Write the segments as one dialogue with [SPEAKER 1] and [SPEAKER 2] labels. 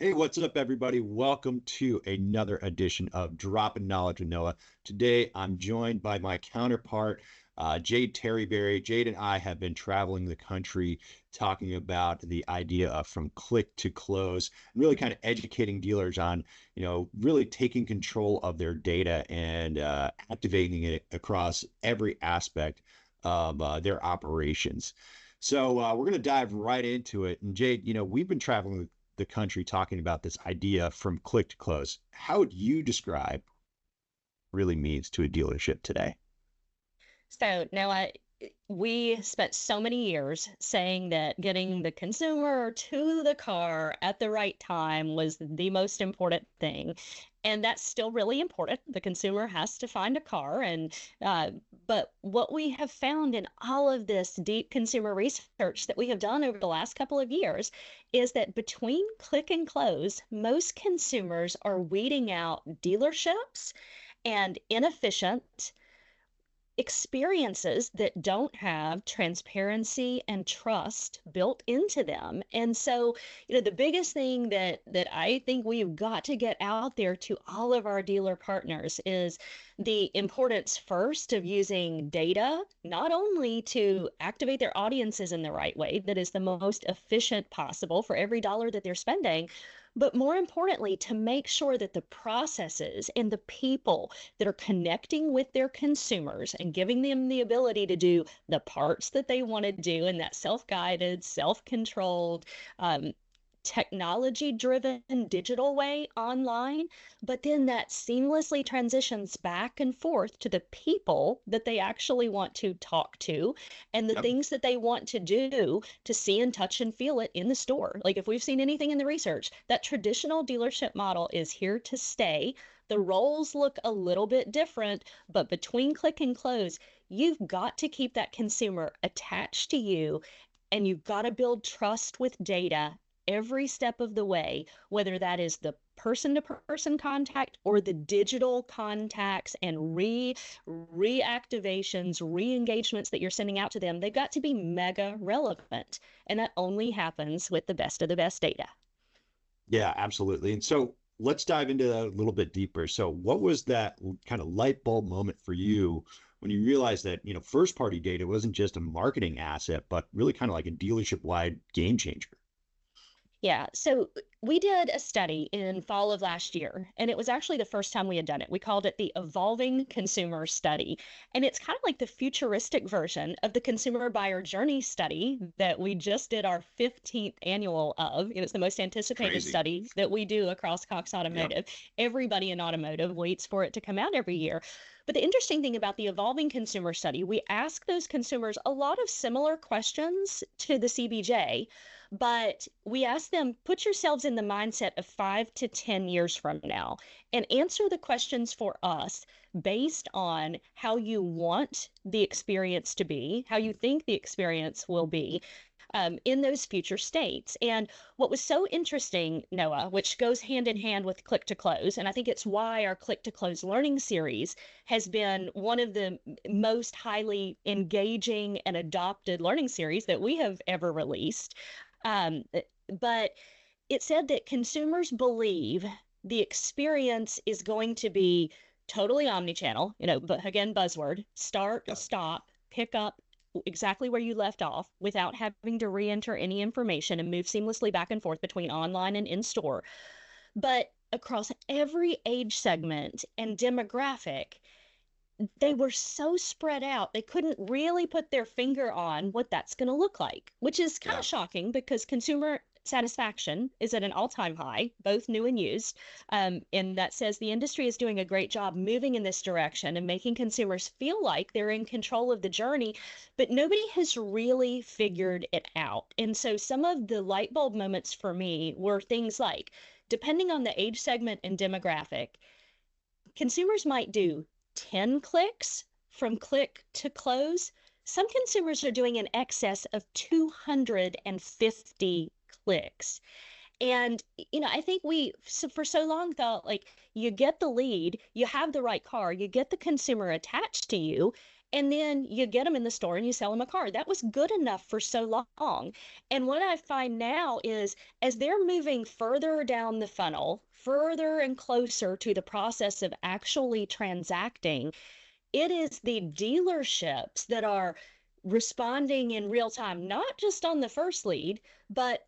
[SPEAKER 1] Hey, what's up, everybody? Welcome to another edition of Dropping Knowledge with Noah. Today, I'm joined by my counterpart, Jade Terreberry. Jade and I have been traveling the country talking about the idea of from click to close, and really kind of educating dealers on, really taking control of their data and activating it across every aspect of their operations. So we're going to dive right into it. And Jade, we've been traveling the country talking about this idea from click to close. How would you describe really means to a dealership today?
[SPEAKER 2] So, Noah, we spent so many years saying that getting the consumer to the car at the right time was the most important thing. And that's still really important. The consumer has to find a car. But what we have found in all of this deep consumer research that we have done over the last couple of years is that between click and close, most consumers are weeding out dealerships and inefficient experiences that don't have transparency and trust built into them. And so, the biggest thing that I think we've got to get out there to all of our dealer partners is the importance first of using data, not only to activate their audiences in the right way, that is the most efficient possible for every dollar that they're spending, but more importantly, to make sure that the processes and the people that are connecting with their consumers and giving them the ability to do the parts that they want to do in that self-guided, self-controlled, technology driven digital way online, but then that seamlessly transitions back and forth to the people that they actually want to talk to and the
[SPEAKER 1] Yep.
[SPEAKER 2] things that they want to do to see and touch and feel it in the store. Like if we've seen anything in the research, that traditional dealership model is here to stay. The roles look a little bit different, but between click and close, you've got to keep that consumer attached to you and you've got to build trust with data every step of the way, whether that is the person to person contact or the digital contacts and reactivations, re-engagements that you're sending out to them. They've got to be mega relevant. And that only happens with the best of the best data.
[SPEAKER 1] Yeah, absolutely. And so let's dive into that a little bit deeper. So, what was that kind of light bulb moment for you when you realized that, first party data wasn't just a marketing asset, but really kind of like a dealership wide game changer?
[SPEAKER 2] Yeah, so we did a study in fall of last year, and it was actually the first time we had done it. We called it the Evolving Consumer Study. And it's kind of like the futuristic version of the consumer buyer journey study that we just did our 15th annual of. It was the most anticipated
[SPEAKER 1] Crazy.
[SPEAKER 2] study that we do across Cox
[SPEAKER 1] Yep.
[SPEAKER 2] Automotive. Everybody in automotive waits for it to come out every year. But the interesting thing about the Evolving Consumer Study, we ask those consumers a lot of similar questions to the CBJ, but we ask them, put yourselves in the mindset of 5 to 10 years from now and answer the questions for us based on how you want the experience to be, how you think the experience will be. In those future states. And what was so interesting, Noah, which goes hand in hand with Click to Close, and I think it's why our Click to Close learning series has been one of the most highly engaging and adopted learning series that we have ever released. Um, but it said that consumers believe the experience is going to be totally omni-channel, but again, buzzword, start,
[SPEAKER 1] Yep.
[SPEAKER 2] stop, pick up exactly where you left off without having to re-enter any information and move seamlessly back and forth between online and in store. But across every age segment and demographic, they were so spread out, they couldn't really put their finger on what that's going to look like, which is kind
[SPEAKER 1] Yeah.
[SPEAKER 2] of shocking because consumer satisfaction is at an all-time high, both new and used. And that says the industry is doing a great job moving in this direction and making consumers feel like they're in control of the journey, but nobody has really figured it out. And so some of the light bulb moments for me were things like, depending on the age segment and demographic, consumers might do 10 clicks from click to close. Some consumers are doing in excess of 250 clicks. And, I think for so long thought like you get the lead, you have the right car, you get the consumer attached to you, And then you get them in the store and you sell them a car. That was good enough for so long. And what I find now is as they're moving further down the funnel, further and closer to the process of actually transacting, it is the dealerships that are responding in real time, not just on the first lead, but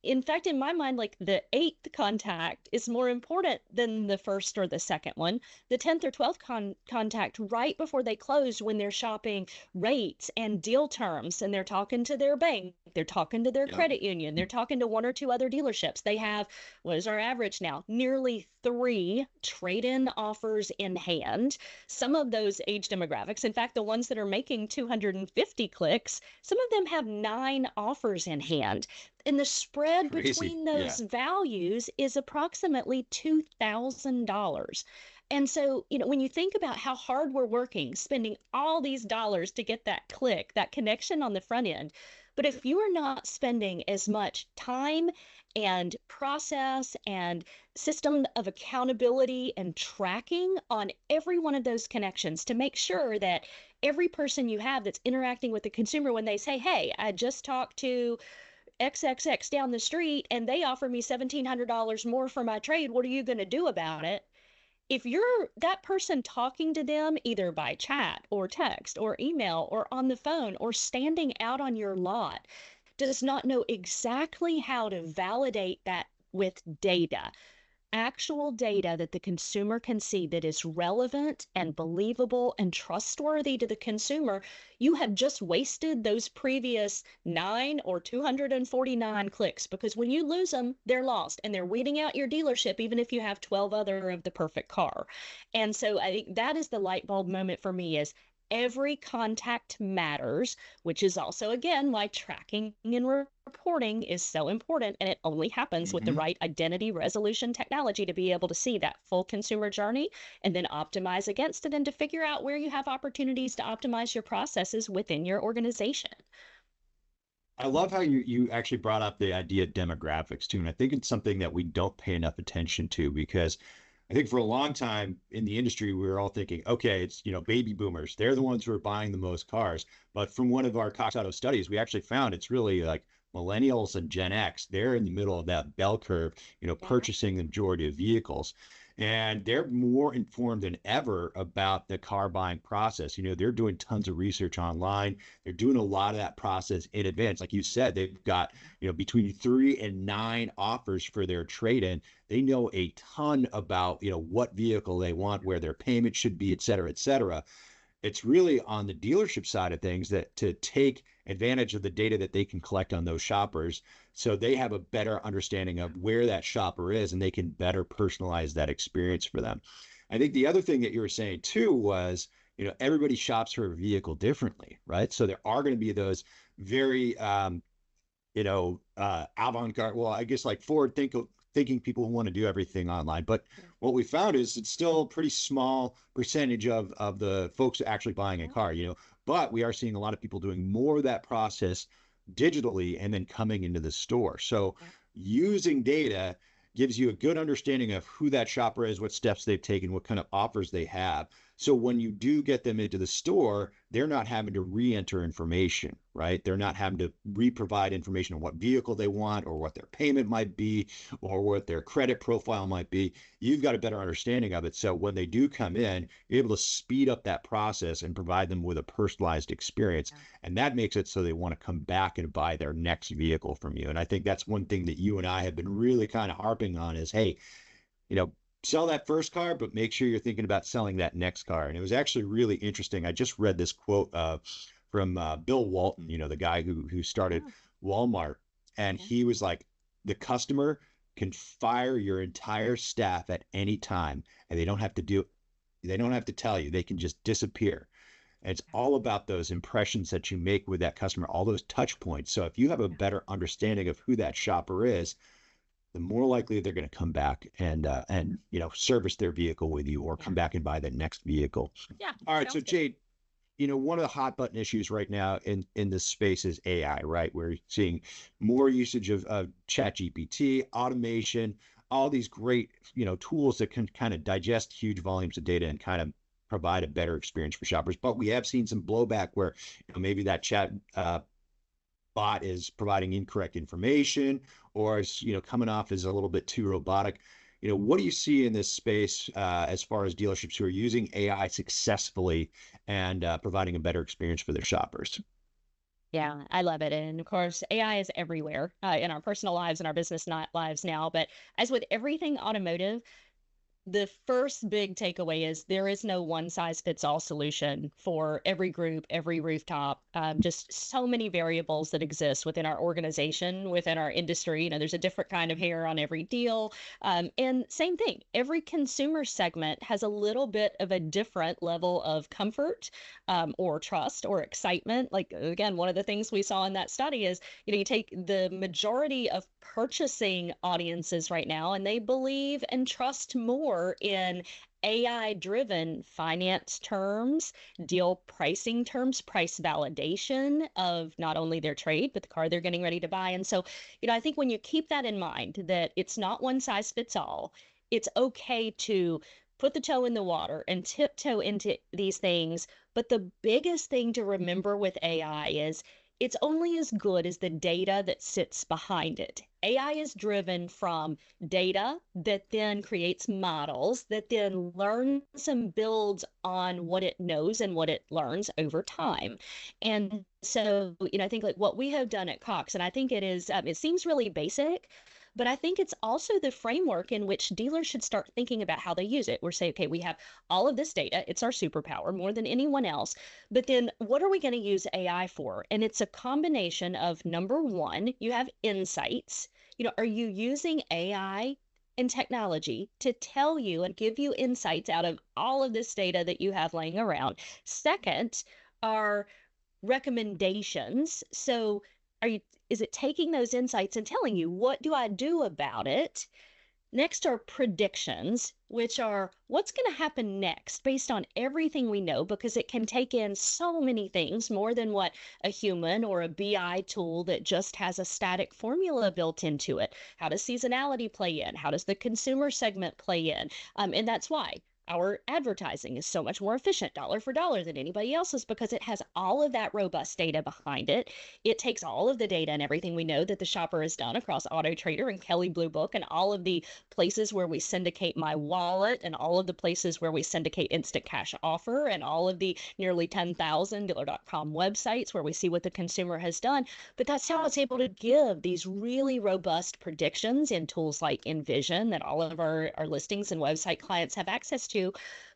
[SPEAKER 2] in fact, in my mind, like the eighth contact is more important than the first or the second one. The 10th or 12th contact right before they close when they're shopping rates and deal terms and they're talking to their bank, they're talking to their
[SPEAKER 1] Yep.
[SPEAKER 2] credit union, they're talking to one or two other dealerships. They have, what is our average now? Nearly 3 trade-in offers in hand. Some of those age demographics, in fact, the ones that are making 250 clicks, some of them have 9 offers in hand, and the spread
[SPEAKER 1] Crazy.
[SPEAKER 2] between
[SPEAKER 1] Yeah.
[SPEAKER 2] those values is approximately $2,000. And so, when you think about how hard we're working, spending all these dollars to get that click, that connection on the front end, but if you are not spending as much time and process and system of accountability and tracking on every one of those connections to make sure that every person you have that's interacting with the consumer, when they say, hey, I just talked to XXX down the street and they offer me $1,700 more for my trade. What are you going to do about it? If you're that person talking to them either by chat or text or email or on the phone or standing out on your lot, does not know exactly how to validate that with data, actual data that the consumer can see that is relevant and believable and trustworthy to the consumer, you have just wasted those previous 9 or 249 clicks, because when you lose them, they're lost and they're weeding out your dealership, even if you have 12 other of the perfect car. And so I think that is the light bulb moment for me is every contact matters, which is also, again, why tracking and reporting is so important. And it only happens with the
[SPEAKER 1] Hmm.
[SPEAKER 2] right identity resolution technology to be able to see that full consumer journey and then optimize against it and to figure out where you have opportunities to optimize your processes within your organization.
[SPEAKER 1] I love how you actually brought up the idea of demographics too. And I think it's something that we don't pay enough attention to because I think for a long time in the industry, we were all thinking, okay, it's, baby boomers. They're the ones who are buying the most cars. But from one of our Cox Auto studies, we actually found it's really like millennials and Gen X. They're in the middle of that bell curve,
[SPEAKER 2] Yeah.
[SPEAKER 1] purchasing the majority of vehicles. And they're more informed than ever about the car buying process. They're doing tons of research online. They're doing a lot of that process in advance. Like you said, they've got, between 3 and 9 offers for their trade-in. They know a ton about, what vehicle they want, where their payment should be, et cetera, et cetera. It's really on the dealership side of things that to take advantage of the data that they can collect on those shoppers so they have a better understanding of where that shopper is and they can better personalize that experience for them. I think the other thing that you were saying too was, everybody shops for a vehicle differently, right? So there are going to be those very avant-garde, well, I guess like thinking people who want to do everything online. But what we found is it's still a pretty small percentage of the folks actually buying a
[SPEAKER 2] Yeah.
[SPEAKER 1] car, but we are seeing a lot of people doing more of that process digitally and then coming into the store. So
[SPEAKER 2] Yeah.
[SPEAKER 1] using data gives you a good understanding of who that shopper is, what steps they've taken, what kind of offers they have. So when you do get them into the store, they're not having to re-enter information, right? They're not having to re-provide information on what vehicle they want or what their payment might be or what their credit profile might be. You've got a better understanding of it. So when they do come in, you're able to speed up that process and provide them with a personalized experience.
[SPEAKER 2] Yeah.
[SPEAKER 1] And that makes it so they want to come back and buy their next vehicle from you. And I think that's one thing that you and I have been really kind of harping on is, hey, you know, sell that first car, but make sure you're thinking about selling that next car. And it was actually really interesting. I just read this quote from Bill Walton, the guy who started
[SPEAKER 2] Yeah.
[SPEAKER 1] Walmart, and
[SPEAKER 2] Yeah.
[SPEAKER 1] he was like, the customer can fire your entire staff at any time, and they don't have to tell you. They can just disappear. And it's all about those impressions that you make with that customer, all those touch points. So if you have a
[SPEAKER 2] Yeah.
[SPEAKER 1] better understanding of who that shopper is, the more likely they're going to come back and service their vehicle with you or
[SPEAKER 2] Yeah.
[SPEAKER 1] come back and buy the next vehicle.
[SPEAKER 2] Yeah.
[SPEAKER 1] All right, so
[SPEAKER 2] Sounds good.
[SPEAKER 1] Jade, one of the hot button issues right now in this space is AI, right? We're seeing more usage of chat GPT, automation, all these great tools that can kind of digest huge volumes of data and kind of provide a better experience for shoppers. But we have seen some blowback where maybe that chat bot is providing incorrect information or is coming off as a little bit too robotic. What do you see in this space as far as dealerships who are using AI successfully and providing a better experience for their shoppers?
[SPEAKER 2] Yeah, I love it. And of course, AI is everywhere in our personal lives and our business lives now. But as with everything automotive, the first big takeaway is there is no one size fits all solution for every group, every rooftop. Just so many variables that exist within our organization, within our industry. There's a different kind of hair on every deal. And same thing, every consumer segment has a little bit of a different level of comfort or trust or excitement. Like, again, one of the things we saw in that study is, you take the majority of purchasing audiences right now, and they believe and trust more in AI driven finance terms, deal pricing terms, price validation of not only their trade, but the car they're getting ready to buy. And so, I think when you keep that in mind, that it's not one size fits all, it's okay to put the toe in the water and tiptoe into these things. But the biggest thing to remember with AI is it's only as good as the data that sits behind it. AI is driven from data that then creates models that then learns and builds on what it knows and what it learns over time. And so, I think like what we have done at Cox, and I think it seems really basic, but I think it's also the framework in which dealers should start thinking about how they use it. We're saying, okay, we have all of this data. It's our superpower more than anyone else. But then what are we going to use AI for? And it's a combination of number one, you have insights. Are you using AI and technology to tell you and give you insights out of all of this data that you have laying around? Second, are recommendations. So is it taking those insights and telling you, what do I do about it? Next are predictions, which are what's going to happen next based on everything we know, because it can take in so many things more than what a human or a BI tool that just has a static formula built into it. How does seasonality play in? How does the consumer segment play in? And that's why our advertising is so much more efficient dollar for dollar than anybody else's, because it has all of that robust data behind it. It takes all of the data and everything we know that the shopper has done across Auto Trader and Kelley Blue Book and all of the places where we syndicate My Wallet and all of the places where we syndicate Instant Cash Offer and all of the nearly 10,000 dealer.com websites where we see what the consumer has done. But that's how it's able to give these really robust predictions in tools like Envision that all of our listings and website clients have access to.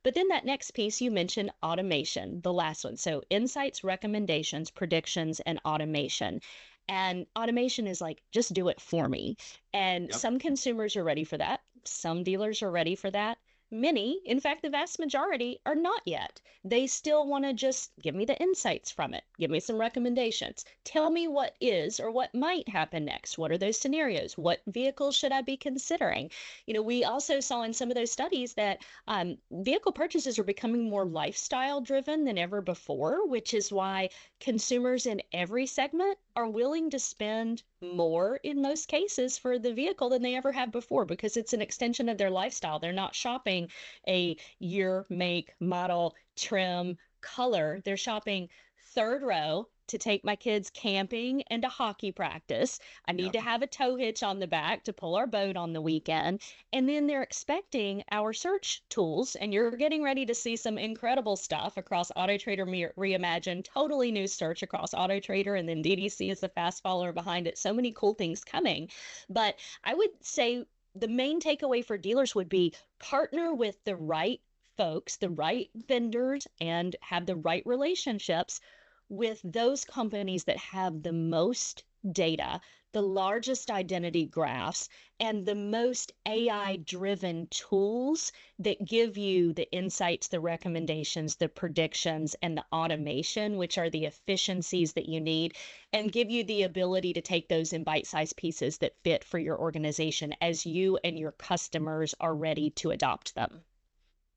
[SPEAKER 2] But then that next piece, you mentioned automation, the last one. So insights, recommendations, predictions, and automation. And automation is like, just do it for me. And
[SPEAKER 1] Yep.
[SPEAKER 2] some consumers are ready for that. Some dealers are ready for that. Many, in fact, the vast majority are not yet. They still want to just give me the insights from it, give me some recommendations, tell me what is or what might happen next. What are those scenarios? What vehicles should I be considering? We also saw in some of those studies that vehicle purchases are becoming more lifestyle driven than ever before, which is why consumers in every segment are willing to spend more in most cases for the vehicle than they ever have before, because it's an extension of their lifestyle. They're not shopping a year, make, model, trim, color. They're shopping third row to take my kids camping and to hockey practice. I need
[SPEAKER 1] Yep.
[SPEAKER 2] to have a tow hitch on the back to pull our boat on the weekend. And then they're expecting our search tools. And you're getting ready to see some incredible stuff across Auto Trader Reimagined, totally new search across Auto Trader. And then DDC is the fast follower behind it. So many cool things coming. But I would say the main takeaway for dealers would be partner with the right folks, the right vendors, and have the right relationships with those companies that have the most data, the largest identity graphs, and the most AI driven tools that give you the insights, the recommendations, the predictions, and the automation, which are the efficiencies that you need, and give you the ability to take those in bite sized pieces that fit for your organization as you and your customers are ready to adopt them.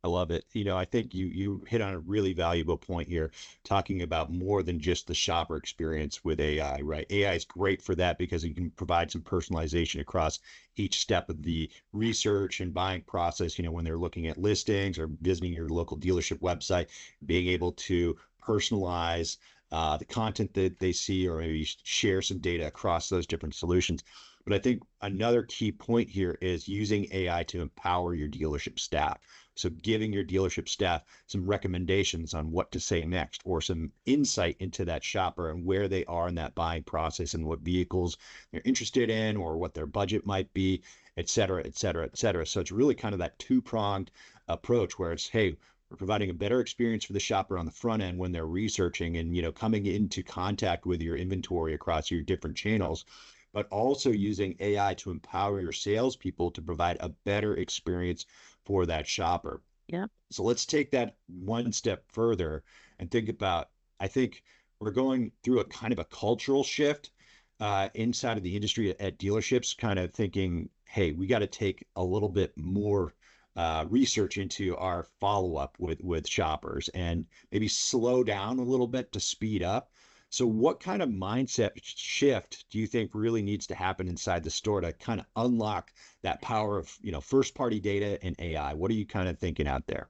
[SPEAKER 1] I love it. I think you hit on a really valuable point here, talking about more than just the shopper experience with AI, right? AI is great for that because it can provide some personalization across each step of the research and buying process. When they're looking at listings or visiting your local dealership website, being able to personalize the content that they see, or maybe share some data across those different solutions. But I think another key point here is using AI to empower your dealership staff. So giving your dealership staff some recommendations on what to say next, or some insight into that shopper and where they are in that buying process and what vehicles they're interested in, or what their budget might be, et cetera, et cetera, et cetera. So it's really kind of that two-pronged approach where it's, hey, we're providing a better experience for the shopper on the front end when they're researching and coming into contact with your inventory across your different channels, but also using AI to empower your salespeople to provide a better experience for that shopper.
[SPEAKER 2] Yeah.
[SPEAKER 1] So let's take that one step further and think about, I think we're going through a kind of a cultural shift inside of the industry at dealerships, kind of thinking, hey, we got to take a little bit more research into our follow-up with shoppers and maybe slow down a little bit to speed up. So what kind of mindset shift do you think really needs to happen inside the store to kind of unlock that power of, first party data and AI? What are you kind of thinking out there?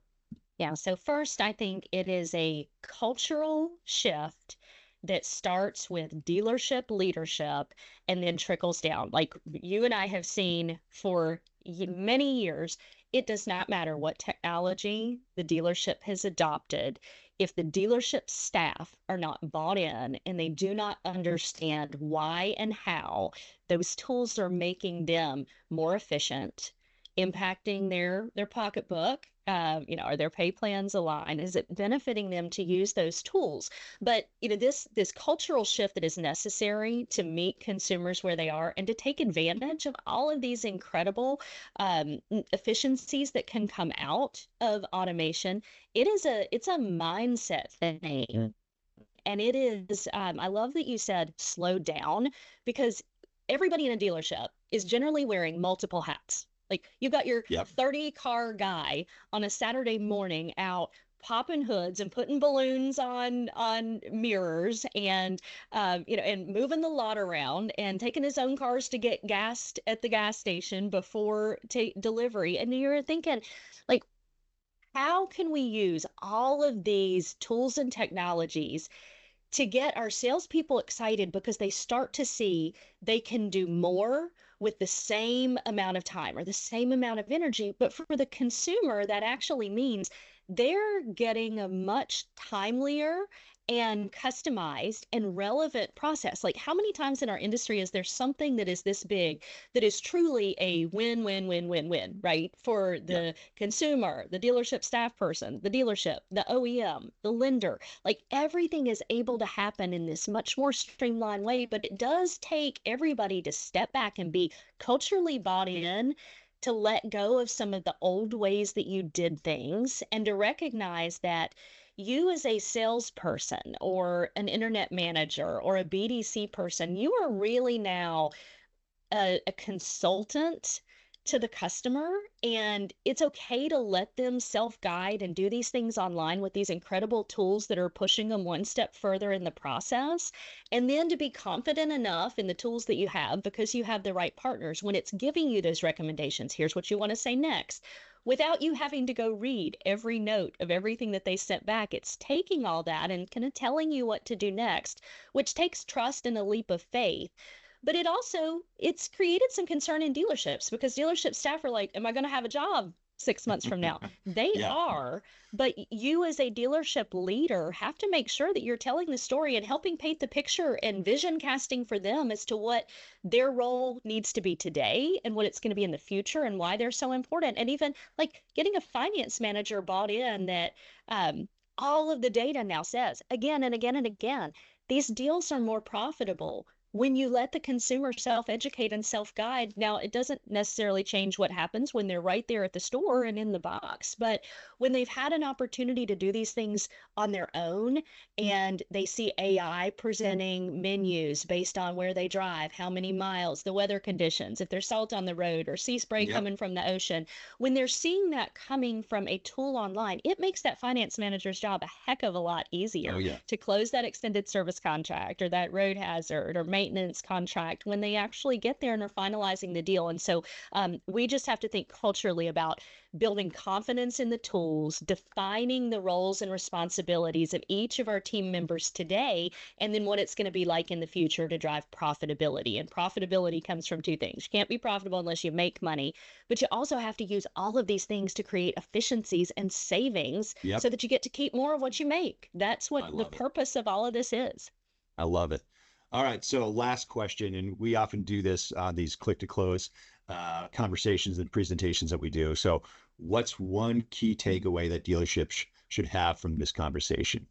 [SPEAKER 2] Yeah. So, first, I think it is a cultural shift that starts with dealership leadership and then trickles down. Like you and I have seen for many years, it does not matter what technology the dealership has adopted. If the dealership staff are not bought in and they do not understand why and how those tools are making them more efficient, impacting their pocketbook, are their pay plans aligned? Is it benefiting them to use those tools? But this cultural shift that is necessary to meet consumers where they are and to take advantage of all of these incredible efficiencies that can come out of automation, it's a mindset thing. And it is, I love that you said slow down, because everybody in a dealership is generally wearing multiple hats. Like you've got your
[SPEAKER 1] Yep.
[SPEAKER 2] 30 car guy on a Saturday morning out popping hoods and putting balloons on mirrors, and and moving the lot around and taking his own cars to get gassed at the gas station before delivery. And you're thinking, like, how can we use all of these tools and technologies to get our salespeople excited because they start to see they can do more with the same amount of time or the same amount of energy. But for the consumer, that actually means they're getting a much timelier and customized and relevant process. Like, how many times in our industry is there something that is this big that is truly a win, win, win, win, win, right? For
[SPEAKER 1] Yep.
[SPEAKER 2] the consumer, the dealership staff person, the dealership, the OEM, the lender. Like everything is able to happen in this much more streamlined way, but it does take everybody to step back and be culturally bought in, to let go of some of the old ways that you did things and to recognize that you, as a salesperson or an internet manager or a BDC person, you are really now a consultant to the customer, and it's okay to let them self-guide and do these things online with these incredible tools that are pushing them one step further in the process, and then to be confident enough in the tools that you have because you have the right partners when it's giving you those recommendations. Here's what you want to say next, without you having to go read every note of everything that they sent back. It's taking all that and kind of telling you what to do next, which takes trust and a leap of faith. But it's created some concern in dealerships because dealership staff are like, am I going to have a job 6 months from now? They
[SPEAKER 1] Yeah.
[SPEAKER 2] are, but you, as a dealership leader, have to make sure that you're telling the story and helping paint the picture and vision casting for them as to what their role needs to be today and what it's going to be in the future and why they're so important. And even like getting a finance manager bought in that, all of the data now says again and again and again, these deals are more profitable when you let the consumer self-educate and self-guide, now it doesn't necessarily change what happens when they're right there at the store and in the box, but when they've had an opportunity to do these things on their own and they see AI presenting menus based on where they drive, how many miles, the weather conditions, if there's salt on the road or sea spray
[SPEAKER 1] Yep.
[SPEAKER 2] coming from the ocean, when they're seeing that coming from a tool online, it makes that finance manager's job a heck of a lot
[SPEAKER 1] Oh
[SPEAKER 2] easier
[SPEAKER 1] yeah.
[SPEAKER 2] to close that extended service contract or that road hazard or maintenance contract when they actually get there and are finalizing the deal. And so we just have to think culturally about building confidence in the tools, defining the roles and responsibilities of each of our team members today, and then what it's going to be like in the future to drive profitability. And profitability comes from two things. You can't be profitable unless you make money, but you also have to use all of these things to create efficiencies and savings
[SPEAKER 1] Yep.
[SPEAKER 2] so that you get to keep more of what you make. That's what
[SPEAKER 1] I
[SPEAKER 2] the
[SPEAKER 1] love it.
[SPEAKER 2] purpose of all of this is.
[SPEAKER 1] I love it. All right. So last question, and we often do this on these click to close conversations and presentations that we do. So what's one key takeaway that dealerships should have from this conversation?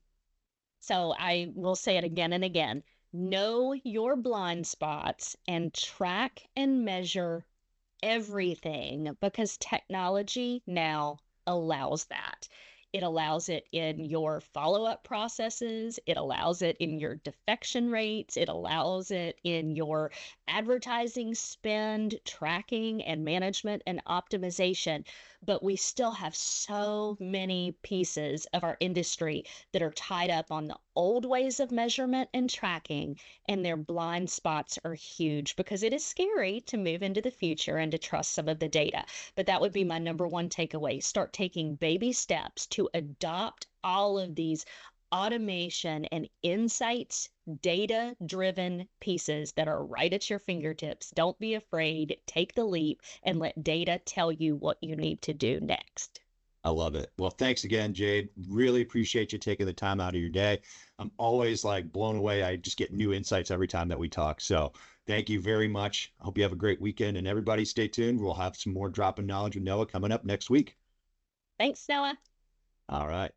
[SPEAKER 2] So I will say it again and again. Know your blind spots and track and measure everything because technology now allows that. It allows it in your follow up processes. It allows it in your defection rates. It allows it in your advertising spend, tracking and management and optimization. But we still have so many pieces of our industry that are tied up on the old ways of measurement and tracking, and their blind spots are huge because it is scary to move into the future and to trust some of the data. But that would be my number one takeaway. Start taking baby steps to adopt all of these automation and insights, data driven pieces that are right at your fingertips. Don't be afraid, take the leap, and let data tell you what you need to do next.
[SPEAKER 1] I love it. Well, thanks again, Jade. Really appreciate you taking the time out of your day. I'm always like blown away. I just get new insights every time that we talk. So thank you very much. I hope you have a great weekend, and everybody stay tuned. We'll have some more dropping knowledge with Noah coming up next week.
[SPEAKER 2] Thanks, Noah.
[SPEAKER 1] All right.